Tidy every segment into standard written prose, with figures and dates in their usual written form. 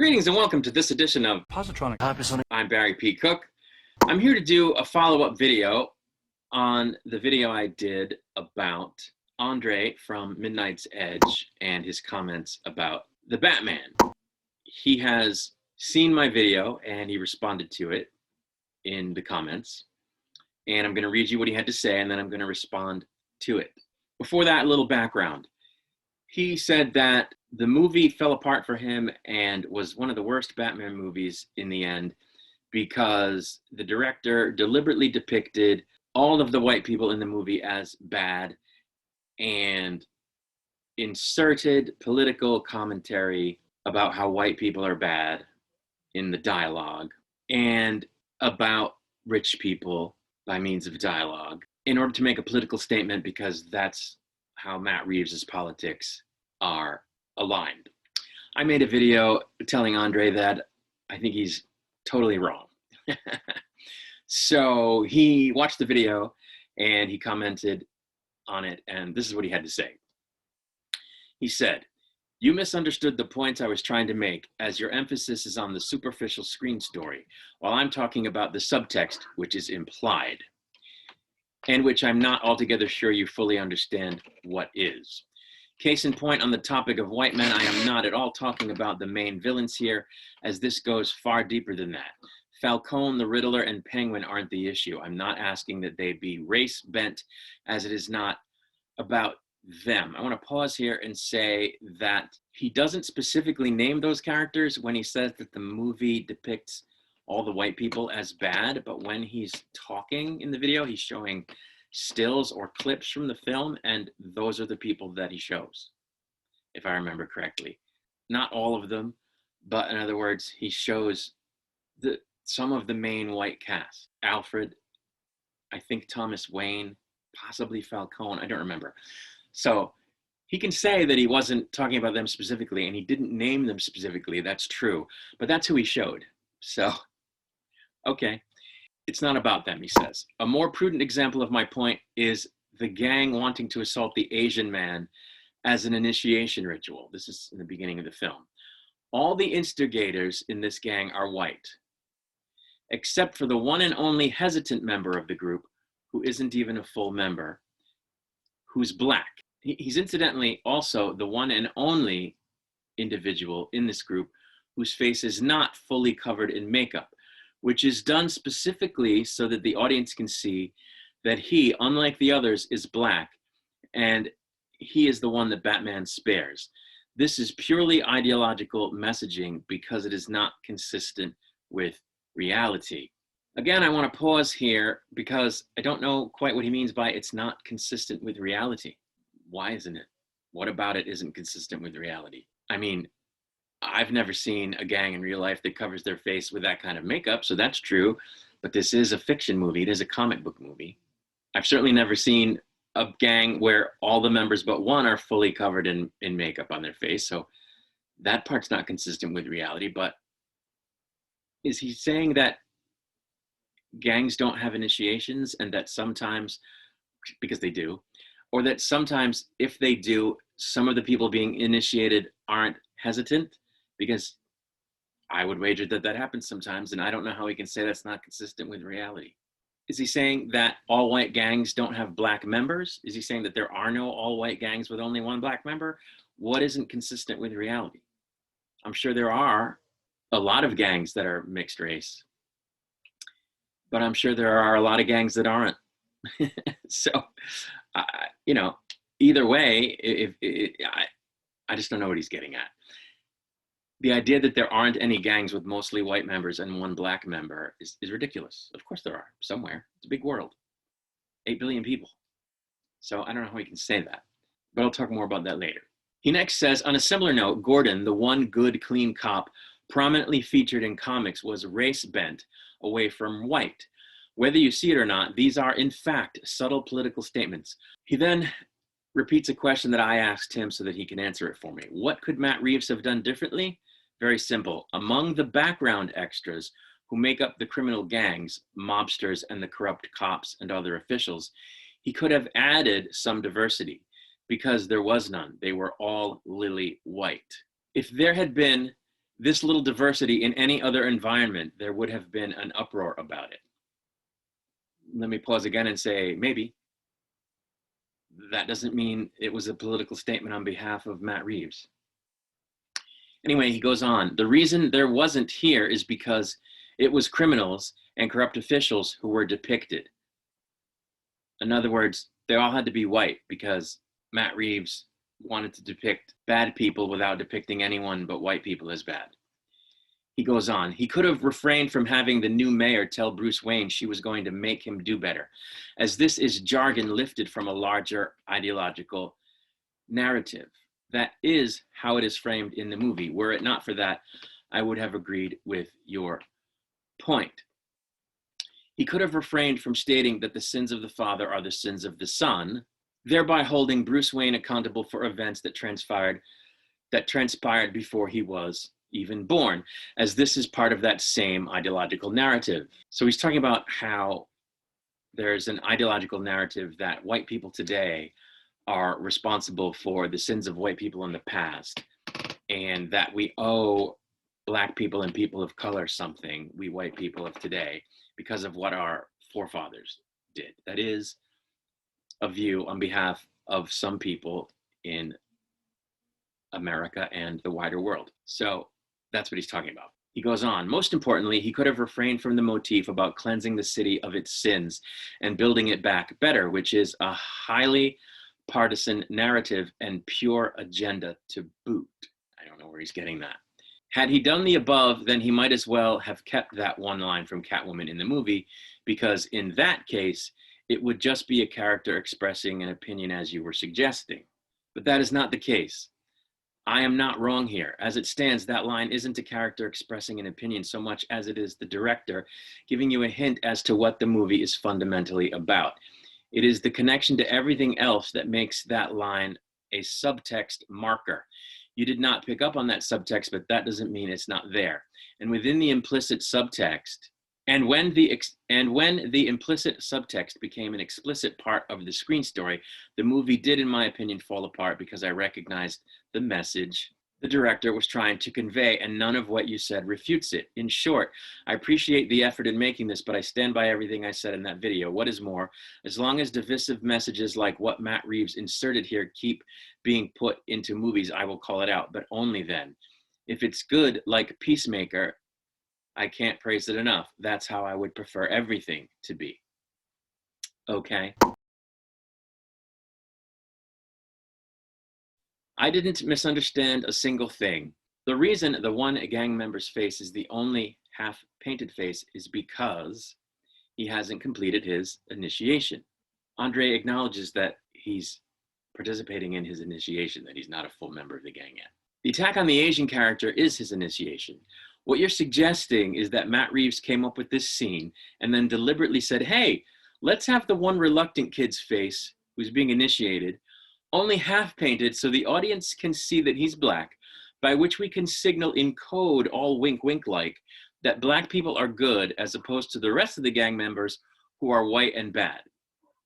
Greetings and welcome to this edition of Positronic. I'm Barry P. Cook. I'm here to do a follow-up video on the video I did about Andre from Midnight's Edge and his comments about the Batman. He has seen my video and he responded to it in the comments. And I'm going to read you what he had to say and then I'm going to respond to it. Before that, a little background. He said that the movie fell apart for him and was one of the worst Batman movies in the end because the director deliberately depicted all of the white people in the movie as bad and inserted political commentary about how white people are bad in the dialogue and about rich people by means of dialogue in order to make a political statement, because that's how Matt Reeves' politics are aligned. I made a video telling Andre that I think he's totally wrong. So he watched the video and he commented on it, and this is what he had to say. He said, "You misunderstood the points I was trying to make, as your emphasis is on the superficial screen story, while I'm talking about the subtext, which is implied, and which I'm not altogether sure you fully understand what is. Case in point, on the topic of white men, I am not at all talking about the main villains here, as this goes far deeper than that. Falcone, the Riddler, and Penguin aren't the issue. I'm not asking that they be race-bent, as it is not about them." I want to pause here and say that he doesn't specifically name those characters when he says that the movie depicts all the white people as bad, but when he's talking in the video, he's showing stills or clips from the film, and those are the people that he shows, if I remember correctly. Not all of them, but in other words, he shows some of the main white cast. Alfred, I think Thomas Wayne, possibly Falcone, I don't remember. So he can say that he wasn't talking about them specifically, and he didn't name them specifically, that's true, but that's who he showed. So, okay. It's not about them, he says. A more prudent example of my point is the gang wanting to assault the Asian man as an initiation ritual. This is in the beginning of the film. All the instigators in this gang are white, except for the one and only hesitant member of the group, who isn't even a full member, who's black. He's incidentally also the one and only individual in this group whose face is not fully covered in makeup, which is done specifically so that the audience can see that he, unlike the others, is black, and he is the one that Batman spares. This is purely ideological messaging because it is not consistent with reality. Again, I want to pause here because I don't know quite what he means by it's not consistent with reality. Why isn't it? What about it isn't consistent with reality? I mean, I've never seen a gang in real life that covers their face with that kind of makeup, so that's true. But this is a fiction movie. It is a comic book movie. I've certainly never seen a gang where all the members but one are fully covered in makeup on their face, so that part's not consistent with reality. But is he saying that gangs don't have initiations and that sometimes, because they do, or that sometimes if they do, some of the people being initiated aren't hesitant? Because I would wager that that happens sometimes, and I don't know how he can say that's not consistent with reality. Is he saying that all white gangs don't have black members? Is he saying that there are no all white gangs with only one black member? What isn't consistent with reality? I'm sure there are a lot of gangs that are mixed race, but I'm sure there are a lot of gangs that aren't. So, either way, I just don't know what he's getting at. The idea that there aren't any gangs with mostly white members and one black member is ridiculous. Of course there are, somewhere. It's a big world. 8 billion people. So I don't know how he can say that, but I'll talk more about that later. He next says, on a similar note, Gordon, the one good, clean cop prominently featured in comics, was race-bent away from white. Whether you see it or not, these are, in fact, subtle political statements. He then repeats a question that I asked him so that he can answer it for me. What could Matt Reeves have done differently? Very simple. Among the background extras who make up the criminal gangs, mobsters, and the corrupt cops and other officials, he could have added some diversity, because there was none. They were all lily white. If there had been this little diversity in any other environment, there would have been an uproar about it. Let me pause again and say, maybe. That doesn't mean it was a political statement on behalf of Matt Reeves. Anyway, he goes on. The reason there wasn't here is because it was criminals and corrupt officials who were depicted. In other words, they all had to be white because Matt Reeves wanted to depict bad people without depicting anyone but white people as bad. He goes on. He could have refrained from having the new mayor tell Bruce Wayne she was going to make him do better, as this is jargon lifted from a larger ideological narrative. That is how it is framed in the movie. Were it not for that, I would have agreed with your point. He could have refrained from stating that the sins of the father are the sins of the son, thereby holding Bruce Wayne accountable for events that transpired before he was even born, as this is part of that same ideological narrative. So he's talking about how there's an ideological narrative that white people today are responsible for the sins of white people in the past, and that we owe Black people and people of color something, we white people of today, because of what our forefathers did. That is a view on behalf of some people in America and the wider world. So that's what he's talking about. He goes on. Most importantly, he could have refrained from the motif about cleansing the city of its sins and building it back better, which is a highly partisan narrative and pure agenda to boot. I don't know where he's getting that. Had he done the above, then he might as well have kept that one line from Catwoman in the movie, because in that case, it would just be a character expressing an opinion as you were suggesting. But that is not the case. I am not wrong here. As it stands, that line isn't a character expressing an opinion so much as it is the director giving you a hint as to what the movie is fundamentally about. It is the connection to everything else that makes that line a subtext marker. You did not pick up on that subtext, but that doesn't mean it's not there. And within the implicit subtext, and when the implicit subtext became an explicit part of the screen story, the movie did, in my opinion, fall apart because I recognized the message the director was trying to convey, and none of what you said refutes it. In short, I appreciate the effort in making this, but I stand by everything I said in that video. What is more, as long as divisive messages like what Matt Reeves inserted here keep being put into movies, I will call it out, but only then. If it's good, like Peacemaker, I can't praise it enough. That's how I would prefer everything to be. Okay. I didn't misunderstand a single thing. The reason the one gang member's face is the only half-painted face is because he hasn't completed his initiation. Andre acknowledges that he's participating in his initiation, that he's not a full member of the gang yet. The attack on the Asian character is his initiation. What you're suggesting is that Matt Reeves came up with this scene and then deliberately said, hey, let's have the one reluctant kid's face who's being initiated only half painted so the audience can see that he's Black, by which we can signal in code, all wink wink like, that Black people are good as opposed to the rest of the gang members who are white and bad.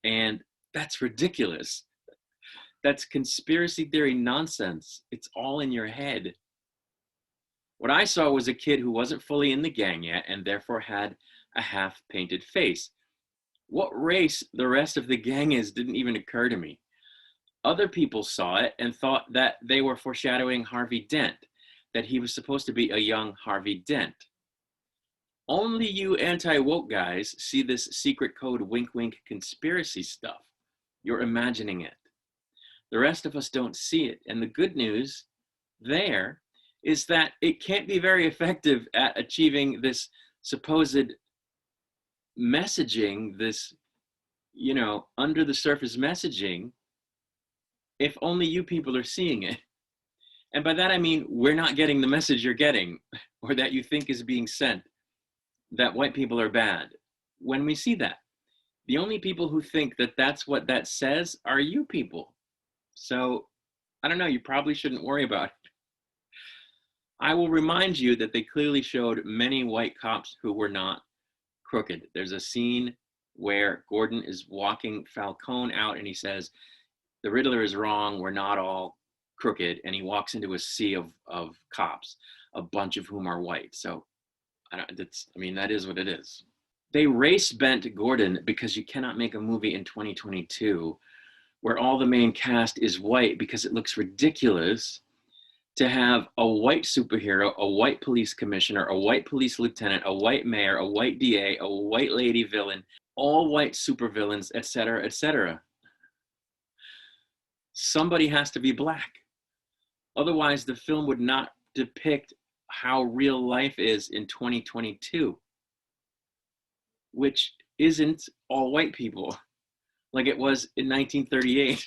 And that's ridiculous. That's conspiracy theory nonsense. It's all in your head. What I saw was a kid who wasn't fully in the gang yet and therefore had a half-painted face. What race the rest of the gang is didn't even occur to me. Other people saw it and thought that they were foreshadowing Harvey Dent, that he was supposed to be a young Harvey Dent. Only you anti-woke guys see this secret code wink wink conspiracy stuff. You're imagining it. The rest of us don't see it. And the good news there is that it can't be very effective at achieving this supposed messaging, this, under the surface messaging, if only you people are seeing it. And by that I mean, we're not getting the message you're getting, or that you think is being sent, that white people are bad. When we see that, the only people who think that that's what that says are you people. So, I don't know, you probably shouldn't worry about it. I will remind you that they clearly showed many white cops who were not crooked. There's a scene where Gordon is walking Falcone out and he says, the Riddler is wrong, we're not all crooked, and he walks into a sea of cops. a bunch of whom are white. So that is what it is. They race bent Gordon because you cannot make a movie in 2022 where all the main cast is white, because it looks ridiculous to have a white superhero, a white police commissioner, a white police lieutenant, a white mayor, a white DA, a white lady villain, all white supervillains, etc., etc. Somebody has to be black. Otherwise, the film would not depict how real life is in 2022, which isn't all white people like it was in 1938.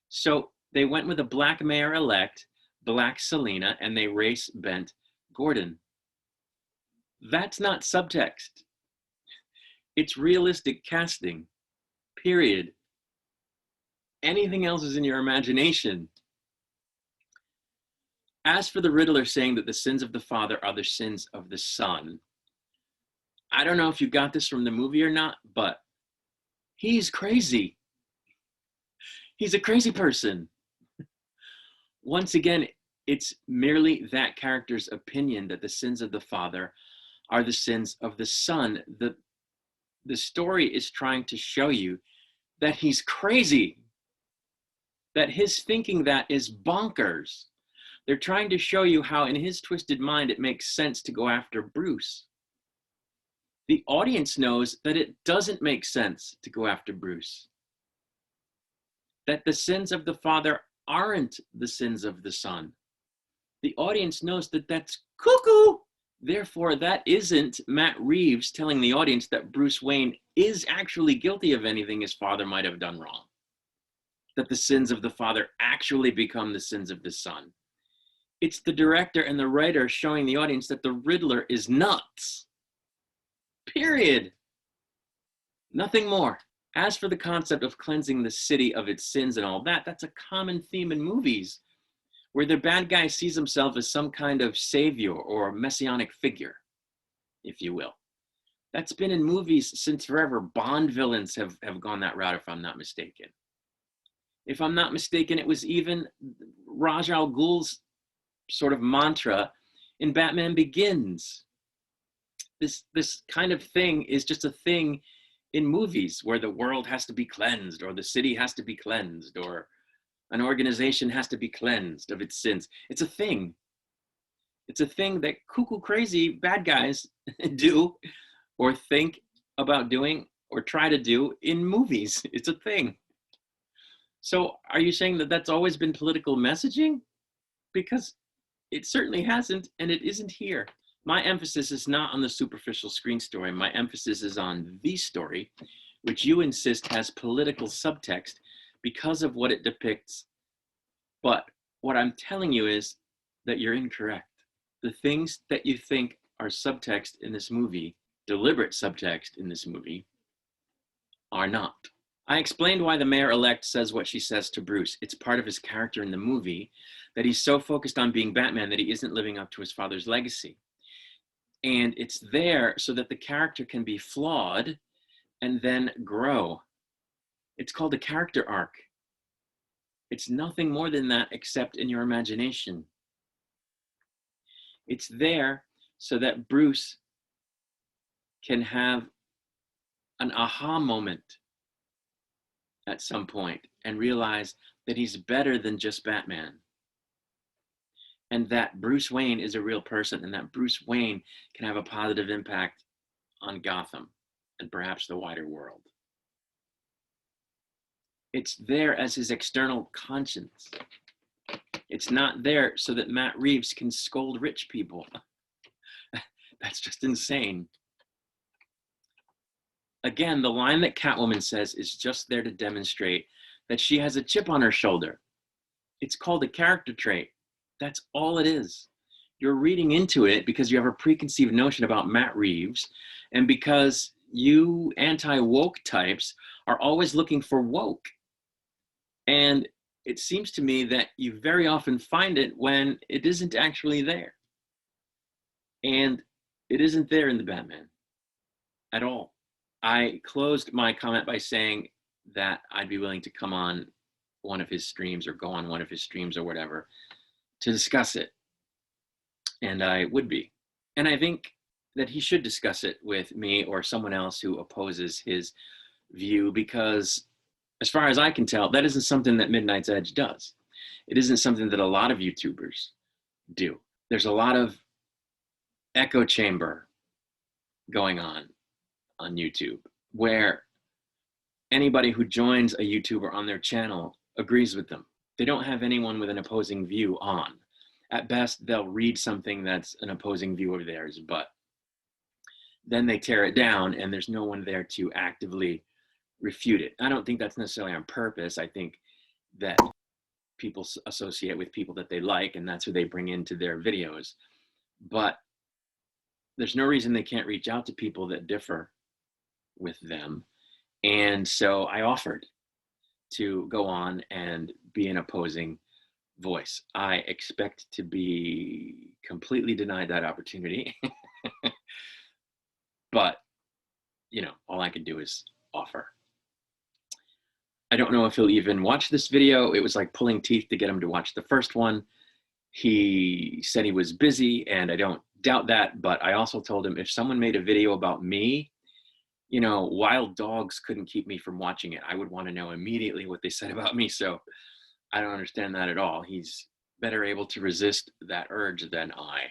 So they went with a black mayor-elect, black Selena, and they race bent Gordon. That's not subtext. It's realistic casting, period. Anything else is in your imagination. As for the Riddler saying that the sins of the father are the sins of the son, I don't know if you got this from the movie or not, but he's crazy. He's a crazy person. Once again, it's merely that character's opinion that the sins of the father are the sins of the son. The story is trying to show you that he's crazy, that his thinking that is bonkers. They're trying to show you how in his twisted mind it makes sense to go after Bruce. The audience knows that it doesn't make sense to go after Bruce. That the sins of the father aren't the sins of the son. The audience knows that that's cuckoo. Therefore, that isn't Matt Reeves telling the audience that Bruce Wayne is actually guilty of anything his father might have done wrong. That the sins of the father actually become the sins of the son. It's the director and the writer showing the audience that the Riddler is nuts. Period. Nothing more. As for the concept of cleansing the city of its sins and all that, that's a common theme in movies, where the bad guy sees himself as some kind of savior or messianic figure, if you will. That's been in movies since forever. Bond villains have gone that route, if I'm not mistaken. If I'm not mistaken, it was even Ra's al Ghul's sort of mantra in Batman Begins. This kind of thing is just a thing in movies where the world has to be cleansed, or the city has to be cleansed, or an organization has to be cleansed of its sins. It's a thing. It's a thing that cuckoo crazy bad guys do, or think about doing, or try to do in movies. It's a thing. So are you saying that that's always been political messaging? Because it certainly hasn't, and it isn't here. My emphasis is not on the superficial screen story. My emphasis is on the story, which you insist has political subtext because of what it depicts. But what I'm telling you is that you're incorrect. The things that you think are subtext in this movie, deliberate subtext in this movie, are not. I explained why the mayor-elect says what she says to Bruce. It's part of his character in the movie that he's so focused on being Batman that he isn't living up to his father's legacy. And it's there so that the character can be flawed and then grow. It's called a character arc. It's nothing more than that except in your imagination. It's there so that Bruce can have an aha moment at some point and realize that he's better than just Batman. And that Bruce Wayne is a real person, and that Bruce Wayne can have a positive impact on Gotham and perhaps the wider world. It's there as his external conscience. It's not there so that Matt Reeves can scold rich people. That's just insane. Again, the line that Catwoman says is just there to demonstrate that she has a chip on her shoulder. It's called a character trait. That's all it is. You're reading into it because you have a preconceived notion about Matt Reeves, and because you anti-woke types are always looking for woke. And it seems to me that you very often find it when it isn't actually there. And it isn't there in the Batman at all. I closed my comment by saying that I'd be willing to come on one of his streams or go on one of his streams or whatever to discuss it. and I would be. And I think that he should discuss it with me or someone else who opposes his view, because as far as I can tell, that isn't something that Midnight's Edge does. It isn't something that a lot of YouTubers do. There's a lot of echo chamber going on YouTube, where anybody who joins a YouTuber on their channel agrees with them. They don't have anyone with an opposing view on. At best, they'll read something that's an opposing view of theirs, but then they tear it down and there's no one there to actively refute it. I don't think that's necessarily on purpose. I think that people associate with people that they like, and that's who they bring into their videos. But there's no reason they can't reach out to people that differ with them. And so I offered to go on and be an opposing voice. I expect to be completely denied that opportunity. But, you know, all I could do is offer. I don't know if he'll even watch this video. It was like pulling teeth to get him to watch the first one. He said he was busy, and I don't doubt that, but I also told him if someone made a video about me, you know, wild dogs couldn't keep me from watching it. I would want to know immediately what they said about me, so I don't understand that at all. He's better able to resist that urge than I.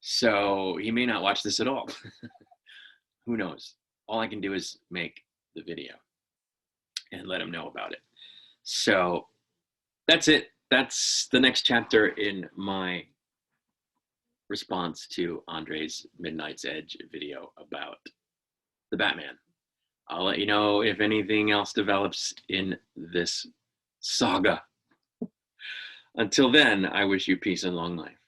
So he may not watch this at all. Who knows? All I can do is make the video and let him know about it. So that's it. That's the next chapter in my response to Andre's Midnight's Edge video about the Batman. I'll let you know if anything else develops in this saga. Until then, I wish you peace and long life.